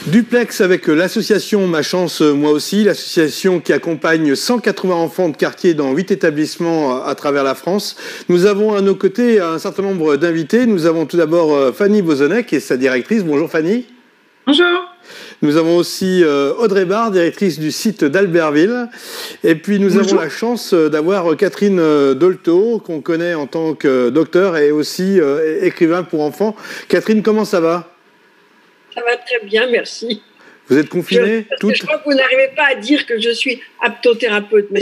Duplex avec l'association Ma Chance Moi Aussi, l'association qui accompagne 180 enfants de quartier dans 8 établissements à travers la France. Nous avons à nos côtés un certain nombre d'invités. Nous avons tout d'abord Fanny Bozonnet, qui est sa directrice. Bonjour Fanny. Bonjour. Nous avons aussi Audrey Barre, directrice du site d'Albertville. Et puis nous avons la chance d'avoir Catherine Dolto, qu'on connaît en tant que docteur et aussi écrivain pour enfants. Catherine, comment ça va ? Ça va très bien, merci. Vous êtes confinée Je crois que vous n'arrivez pas à dire que je suis aptothérapeute. Mais...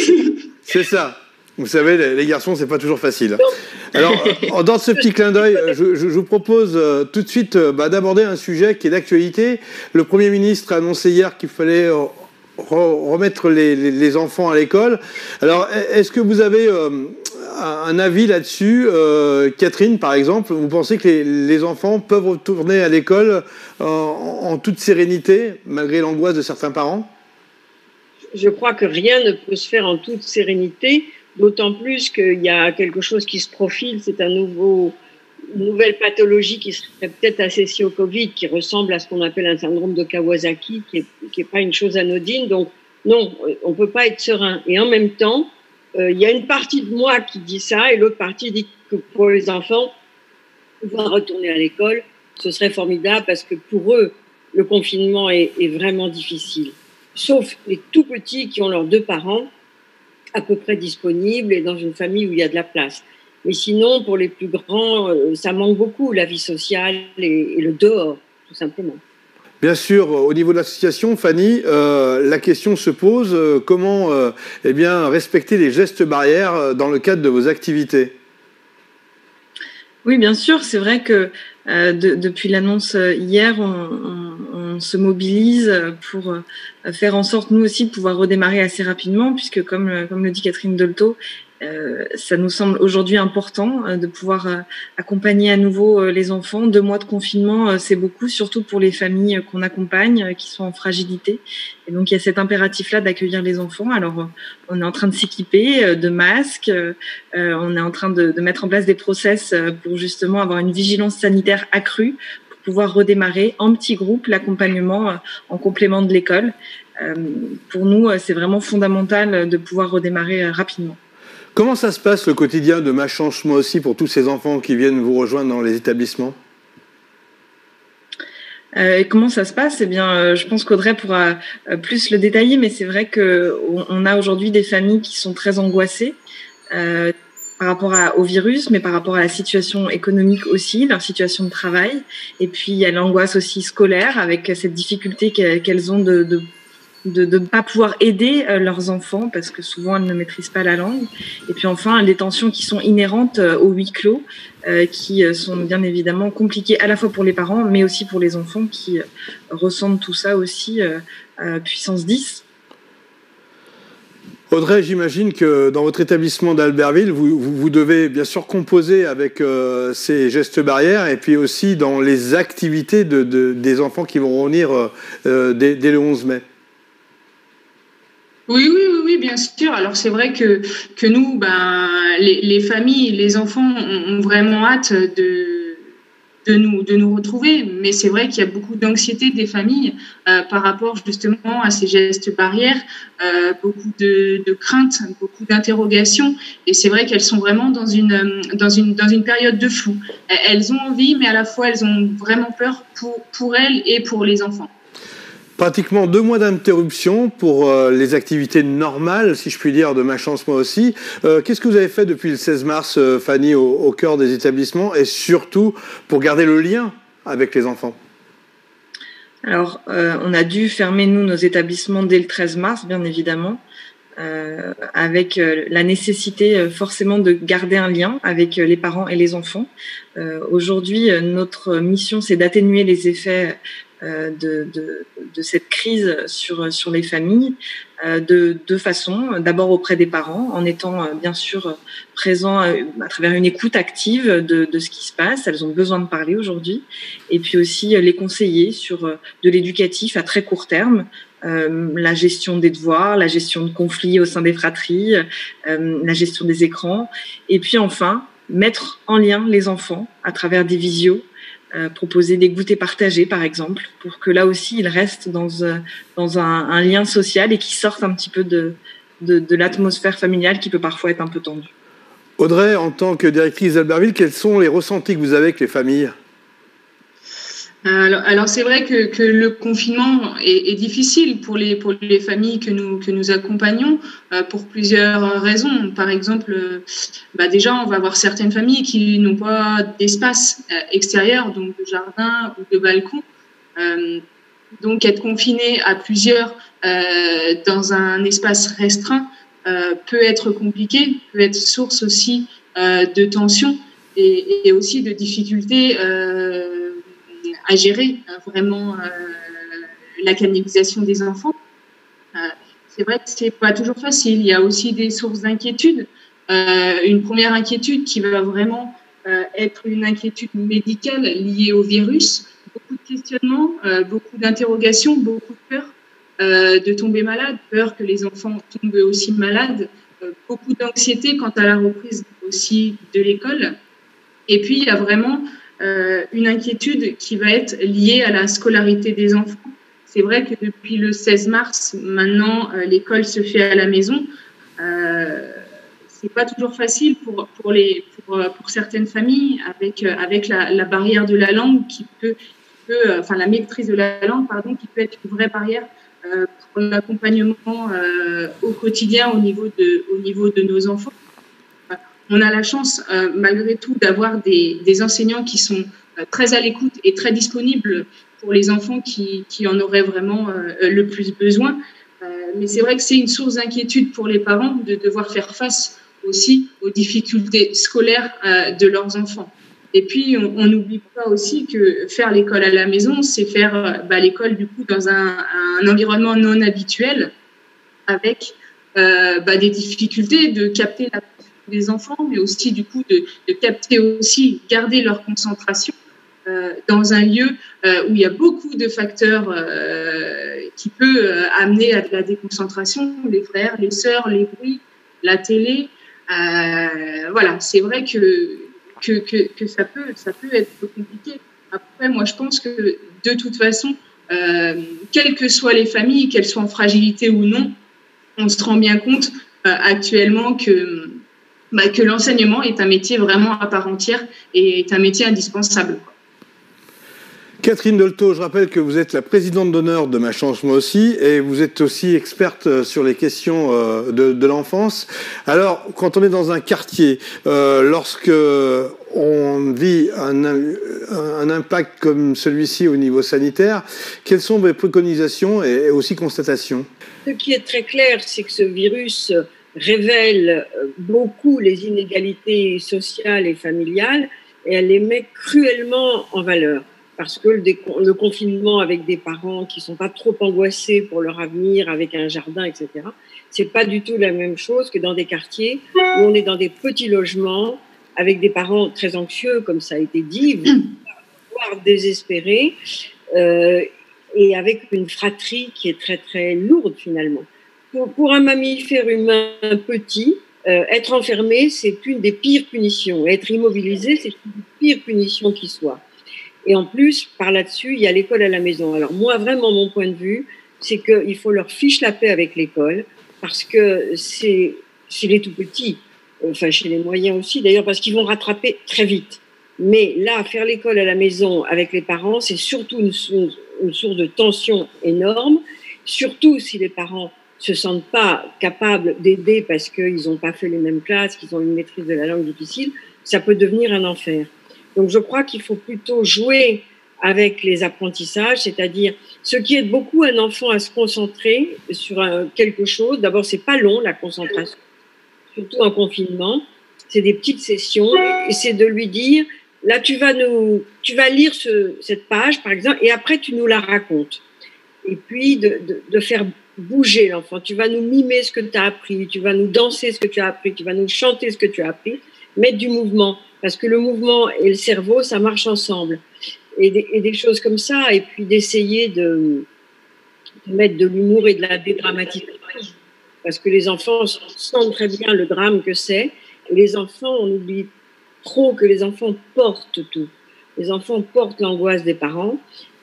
C'est ça. Vous savez, les garçons, c'est pas toujours facile. Alors, dans ce petit clin d'œil, je vous propose tout de suite d'aborder un sujet qui est d'actualité. Le Premier ministre a annoncé hier qu'il fallait remettre les enfants à l'école. Alors, est-ce que vous avez un avis là-dessus, Catherine, par exemple? Vous pensez que les enfants peuvent retourner à l'école en toute sérénité, malgré l'angoisse de certains parents? Je crois que rien ne peut se faire en toute sérénité, d'autant plus qu'il y a quelque chose qui se profile. C'est une nouvelle pathologie qui serait peut-être associée au Covid, qui ressemble à ce qu'on appelle un syndrome de Kawasaki, qui est pas une chose anodine. Donc, non, on peut pas être serein. Et en même temps, il y a une partie de moi qui dit ça et l'autre partie dit que pour les enfants, pouvoir retourner à l'école, ce serait formidable parce que pour eux, le confinement est vraiment difficile. Sauf les tout petits qui ont leurs 2 parents à peu près disponibles et dans une famille où il y a de la place. Mais sinon, pour les plus grands, ça manque beaucoup, la vie sociale et le dehors, tout simplement. Bien sûr, au niveau de l'association, Fanny, la question se pose, comment respecter les gestes barrières dans le cadre de vos activités? Oui, bien sûr, c'est vrai que depuis l'annonce hier, on se mobilise pour faire en sorte, nous aussi, de pouvoir redémarrer assez rapidement, puisque comme le dit Catherine Dolto, ça nous semble aujourd'hui important de pouvoir accompagner à nouveau les enfants. 2 mois de confinement, c'est beaucoup, surtout pour les familles qu'on accompagne, qui sont en fragilité. Et donc, il y a cet impératif-là d'accueillir les enfants. Alors, on est en train de s'équiper de masques, on est en train de mettre en place des process pour justement avoir une vigilance sanitaire accrue, pour pouvoir redémarrer en petits groupes l'accompagnement en complément de l'école. Pour nous, c'est vraiment fondamental de pouvoir redémarrer rapidement. Comment ça se passe le quotidien de Ma Chance Moi Aussi pour tous ces enfants qui viennent vous rejoindre dans les établissements? Et comment ça se passe? Eh bien, je pense qu'Audrey pourra plus le détailler, mais c'est vrai qu'on a aujourd'hui des familles qui sont très angoissées par rapport au virus, mais par rapport à la situation économique aussi, leur situation de travail. Et puis, il y a l'angoisse aussi scolaire avec cette difficulté qu'elles ont de ne pas pouvoir aider leurs enfants parce que souvent elles ne maîtrisent pas la langue. Et puis enfin, les tensions qui sont inhérentes au huis clos, qui sont bien évidemment compliquées à la fois pour les parents, mais aussi pour les enfants qui ressentent tout ça aussi puissance 10. Audrey, j'imagine que dans votre établissement d'Albertville, vous devez bien sûr composer avec ces gestes barrières et puis aussi dans les activités des enfants qui vont revenir dès le 11 mai. Oui, bien sûr. Alors c'est vrai que nous, les familles, les enfants ont vraiment hâte de nous retrouver. Mais c'est vrai qu'il y a beaucoup d'anxiété des familles par rapport justement à ces gestes barrières, beaucoup de craintes, beaucoup d'interrogations. Et c'est vrai qu'elles sont vraiment dans une période de flou. Elles ont envie, mais à la fois elles ont vraiment peur pour elles et pour les enfants. Pratiquement 2 mois d'interruption pour les activités normales, si je puis dire, de Ma Chance Moi Aussi. Qu'est-ce que vous avez fait depuis le 16 mars, Fanny, au cœur des établissements et surtout pour garder le lien avec les enfants? Alors, on a dû fermer, nous, nos établissements dès le 13 mars, bien évidemment, avec la nécessité forcément de garder un lien avec les parents et les enfants. Aujourd'hui, notre mission, c'est d'atténuer les effets de cette crise sur les familles de 2 façons. D'abord auprès des parents, en étant bien sûr présents à travers une écoute active de ce qui se passe. Elles ont besoin de parler aujourd'hui. Et puis aussi les conseiller sur de l'éducatif à très court terme, la gestion des devoirs, la gestion de conflits au sein des fratries, la gestion des écrans. Et puis enfin, mettre en lien les enfants à travers des visios, proposer des goûters partagés, par exemple, pour que là aussi, ils restent dans un lien social et qu'ils sortent un petit peu de l'atmosphère familiale qui peut parfois être un peu tendue. Audrey, en tant que directrice d'Albertville, quels sont les ressentis que vous avez avec les familles ? Alors c'est vrai que le confinement est difficile pour les familles que nous accompagnons pour plusieurs raisons. Par exemple, déjà on va avoir certaines familles qui n'ont pas d'espace extérieur, donc de jardin ou de balcon. Donc être confiné à plusieurs dans un espace restreint peut être compliqué, peut être source aussi de tensions et aussi de difficultés à gérer vraiment la canalisation des enfants. C'est vrai que c'est pas toujours facile. Il y a aussi des sources d'inquiétude. Une première inquiétude qui va vraiment être une inquiétude médicale liée au virus. Beaucoup de questionnements, beaucoup d'interrogations, beaucoup de peur de tomber malade, peur que les enfants tombent aussi malades, beaucoup d'anxiété quant à la reprise aussi de l'école. Et puis, il y a vraiment une inquiétude qui va être liée à la scolarité des enfants. C'est vrai que depuis le 16 mars, maintenant, l'école se fait à la maison. C'est pas toujours facile pour certaines familles avec la barrière de la langue enfin la maîtrise de la langue, pardon, qui peut être une vraie barrière pour l'accompagnement au quotidien au niveau de nos enfants. On a la chance, malgré tout, d'avoir des enseignants qui sont très à l'écoute et très disponibles pour les enfants qui en auraient vraiment le plus besoin. Mais c'est vrai que c'est une source d'inquiétude pour les parents de devoir faire face aussi aux difficultés scolaires de leurs enfants. Et puis, on n'oublie pas aussi que faire l'école à la maison, c'est faire l'école du coup dans un environnement non habituel, avec des difficultés de capter la des enfants, mais aussi du coup de capter aussi, garder leur concentration dans un lieu où il y a beaucoup de facteurs qui peuvent amener à de la déconcentration, les frères, les sœurs, les bruits, la télé. Voilà, c'est vrai que ça peut être compliqué. Après, moi, je pense que de toute façon, quelles que soient les familles, qu'elles soient en fragilité ou non, on se rend bien compte actuellement que l'enseignement est un métier vraiment à part entière et est un métier indispensable. Catherine Dolto, je rappelle que vous êtes la présidente d'honneur de Ma Chance Moi Aussi et vous êtes aussi experte sur les questions de l'enfance. Alors, quand on est dans un quartier, lorsque on vit un impact comme celui-ci au niveau sanitaire, quelles sont vos préconisations et aussi constatations ? Ce qui est très clair, c'est que ce virus révèle beaucoup les inégalités sociales et familiales et elle les met cruellement en valeur. Parce que le confinement avec des parents qui ne sont pas trop angoissés pour leur avenir, avec un jardin, etc., ce n'est pas du tout la même chose que dans des quartiers où on est dans des petits logements avec des parents très anxieux, comme ça a été dit, voire désespérés, et avec une fratrie qui est très, très lourde finalement. Pour un mammifère humain petit, être enfermé, c'est une des pires punitions. Être immobilisé, c'est une des pires punitions qui soit. Et en plus, par là-dessus, il y a l'école à la maison. Alors moi, vraiment, mon point de vue, c'est qu'il faut leur fiche la paix avec l'école, parce que c'est chez les tout petits, enfin chez les moyens aussi d'ailleurs, parce qu'ils vont rattraper très vite. Mais là, faire l'école à la maison avec les parents, c'est surtout une source de tension énorme, surtout si les parents se sentent pas capables d'aider parce qu'ils n'ont pas fait les mêmes classes, qu'ils ont une maîtrise de la langue difficile, ça peut devenir un enfer. Donc je crois qu'il faut plutôt jouer avec les apprentissages, c'est-à-dire ce qui aide beaucoup un enfant à se concentrer sur quelque chose. D'abord, c'est pas long la concentration, surtout en confinement. C'est des petites sessions et c'est de lui dire là tu vas lire cette page par exemple et après tu nous la racontes. Et puis de faire bouger l'enfant. Tu vas nous mimer ce que tu as appris, tu vas nous danser ce que tu as appris, tu vas nous chanter ce que tu as appris, mettre du mouvement. Parce que le mouvement et le cerveau, ça marche ensemble. Et des choses comme ça, et puis d'essayer de mettre de l'humour et de la dédramatisation. Parce que les enfants sentent très bien le drame que c'est. Et les enfants, on oublie trop que les enfants portent tout. Les enfants portent l'angoisse des parents.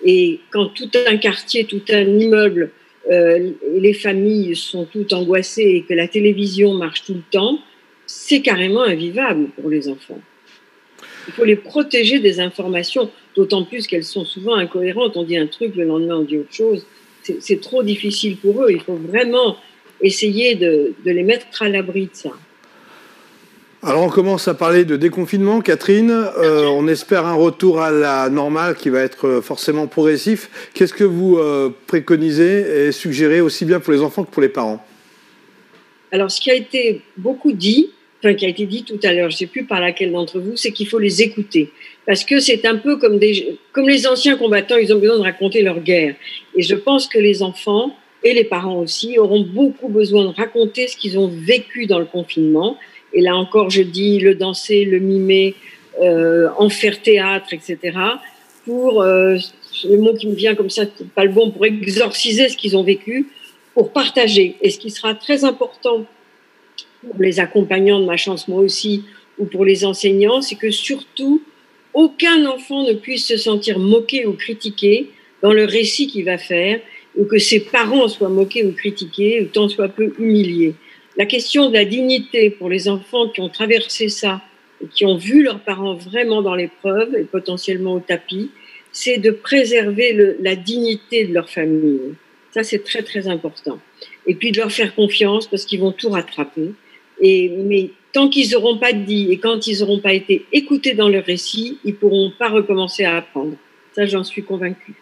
Et quand tout un quartier, tout un immeuble, les familles sont toutes angoissées et que la télévision marche tout le temps, c'est carrément invivable pour les enfants. Il faut les protéger des informations, d'autant plus qu'elles sont souvent incohérentes. On dit un truc, le lendemain on dit autre chose. C'est trop difficile pour eux. Il faut vraiment essayer de les mettre à l'abri de ça. Alors on commence à parler de déconfinement, Catherine. On espère un retour à la normale qui va être forcément progressif. Qu'est-ce que vous préconisez et suggérez aussi bien pour les enfants que pour les parents? Alors ce qui a été beaucoup dit, qui a été dit tout à l'heure, je ne sais plus par laquelle d'entre vous, c'est qu'il faut les écouter. Parce que c'est un peu comme les anciens combattants, ils ont besoin de raconter leur guerre. Et je pense que les enfants et les parents aussi auront beaucoup besoin de raconter ce qu'ils ont vécu dans le confinement. Et là encore, je dis le danser, le mimer, en faire théâtre, etc. Pour, le mot qui me vient comme ça, c'est pas le bon, pour exorciser ce qu'ils ont vécu, pour partager. Et ce qui sera très important pour les accompagnants de Ma Chance Moi Aussi, ou pour les enseignants, c'est que surtout, aucun enfant ne puisse se sentir moqué ou critiqué dans le récit qu'il va faire, ou que ses parents soient moqués ou critiqués, ou tant soit peu humiliés. La question de la dignité pour les enfants qui ont traversé ça et qui ont vu leurs parents vraiment dans l'épreuve et potentiellement au tapis, c'est de préserver la dignité de leur famille. Ça, c'est très, très important. Et puis de leur faire confiance parce qu'ils vont tout rattraper. Mais tant qu'ils n'auront pas dit et quand ils n'auront pas été écoutés dans leur récit, ils ne pourront pas recommencer à apprendre. Ça, j'en suis convaincue.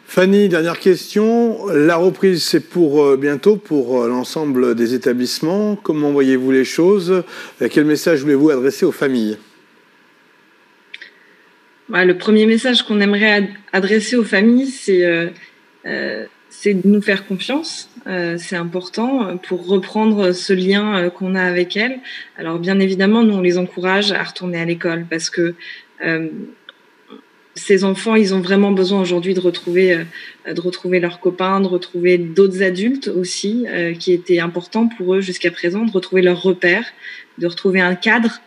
Fanny, dernière question. La reprise, c'est pour bientôt pour l'ensemble des établissements. Comment voyez-vous les choses? Quel message voulez-vous adresser aux familles? Le premier message qu'on aimerait adresser aux familles, c'est de nous faire confiance. C'est important pour reprendre ce lien qu'on a avec elles. Alors bien évidemment, nous on les encourage à retourner à l'école parce que ces enfants, ils ont vraiment besoin aujourd'hui de retrouver leurs copains, de retrouver d'autres adultes aussi, qui étaient importants pour eux jusqu'à présent, de retrouver leurs repères, de retrouver un cadre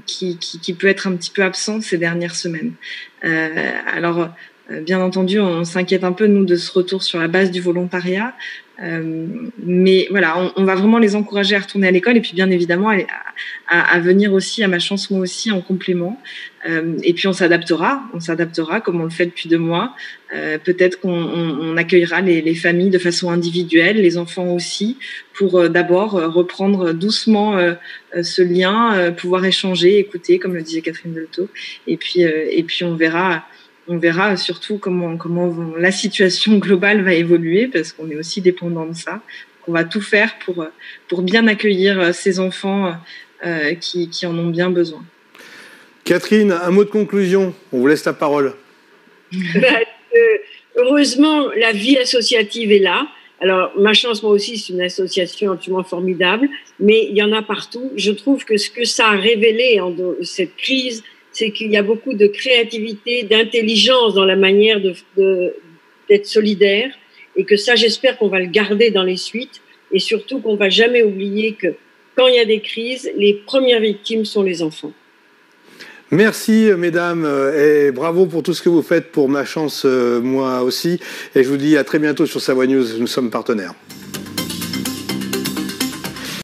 qui peut être un petit peu absent ces dernières semaines. Alors, bien entendu, on s'inquiète un peu, nous, de ce retour sur la base du volontariat. Mais voilà, on va vraiment les encourager à retourner à l'école et puis bien évidemment à venir aussi à Ma Chance Moi Aussi en complément. Et puis on s'adaptera comme on le fait depuis 2 mois. Peut-être qu'on accueillera les familles de façon individuelle, les enfants aussi, pour d'abord reprendre doucement ce lien, pouvoir échanger, écouter, comme le disait Catherine Delto. Et puis on verra surtout comment la situation globale va évoluer parce qu'on est aussi dépendant de ça. On va tout faire pour bien accueillir ces enfants qui en ont bien besoin. Catherine, un mot de conclusion. On vous laisse la parole. Heureusement, la vie associative est là. Alors, Ma Chance Moi Aussi, c'est une association absolument formidable, mais il y en a partout. Je trouve que ce que ça a révélé cette crise, c'est qu'il y a beaucoup de créativité, d'intelligence dans la manière d'être solidaire et que ça, j'espère qu'on va le garder dans les suites et surtout qu'on va jamais oublier que quand il y a des crises, les premières victimes sont les enfants. Merci mesdames et bravo pour tout ce que vous faites pour Ma Chance Moi Aussi et je vous dis à très bientôt sur Savoie News, nous sommes partenaires.